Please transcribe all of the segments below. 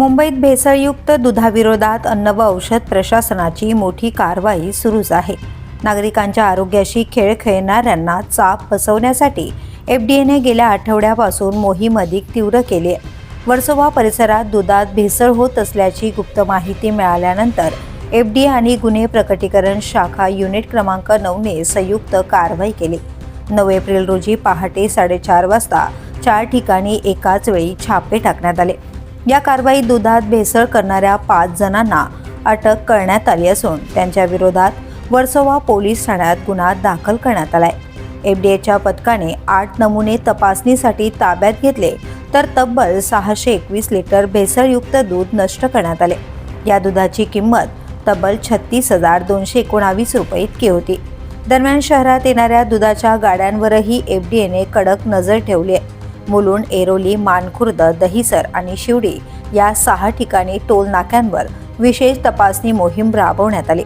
मुंबईत भेसळयुक्त दुधाविरोधात अन्न व औषध प्रशासनाची मोठी कारवाई सुरूच आहे. नागरिकांच्या आरोग्याशी खेळ खेळणाऱ्यांना चाप बसवण्यासाठी एफडीएने गेल्या आठवड्यापासून मोहीम अधिक तीव्र केली आहे. वर्सोवा परिसरात दुधात भेसळ होत असल्याची गुप्त माहिती मिळाल्यानंतर एफडीए आणि गुन्हे प्रकटीकरण शाखा युनिट क्रमांक 9ने संयुक्त कारवाई केली. 9 एप्रिल रोजी पहाटे 4:30 वाजता 4 ठिकाणी एकाच वेळी छापे टाकण्यात आले. या कारवाईत दुधात भेसळ करणाऱ्या 5 जणांना अटक करण्यात आली असून त्यांच्या विरोधात वर्सोवा पोलीस ठाण्यात गुन्हा दाखल करण्यात आलाय. एफडीएच्या पथकाने 8 नमुने तपासणीसाठी ताब्यात घेतले तर तब्बल 621 लिटर भेसळयुक्त दूध नष्ट करण्यात आले. या दुधाची किंमत तब्बल 36,219 रुपये इतकी होती. दरम्यान शहरात येणाऱ्या दुधाच्या गाड्यांवरही एफडीएने कडक नजर ठेवली आहे. मुलुंड, ऐरोली, मानखुर्द, दहिसर आणि शिवडी या 6 ठिकाणी टोल नाक्यांवर विशेष तपासणी मोहीम राबवण्यात आली.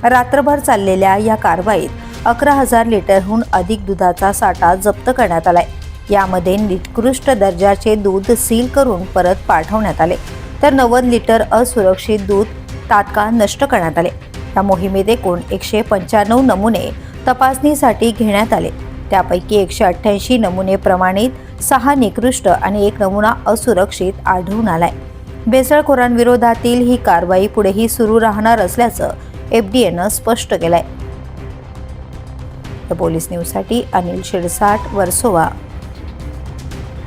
रात्रभर चाललेल्या या कारवाईत 11,000 लिटरहून अधिक दुधाचा साठा जप्त करण्यात आलाय. यामध्ये निकृष्ट दर्जाचे दूध सील करून परत पाठवण्यात आले तर 90 लिटर असुरक्षित दूध तात्काळ नष्ट करण्यात आले. या मोहिमेत एकूण 195 नमुने तपासणीसाठी घेण्यात आले. त्यापैकी 188 नमुने प्रमाणित, 6 निकृष्ट आणि 1 नमुना असुरक्षित आढळून आलाय. भेसळखोरांविरोधातील ही कारवाई पुढेही सुरू राहणार असल्याचं एफडीएनं स्पष्ट केलंय. पोलीस न्यूजसाठी अनिल शिरसाट, वर्सोवा.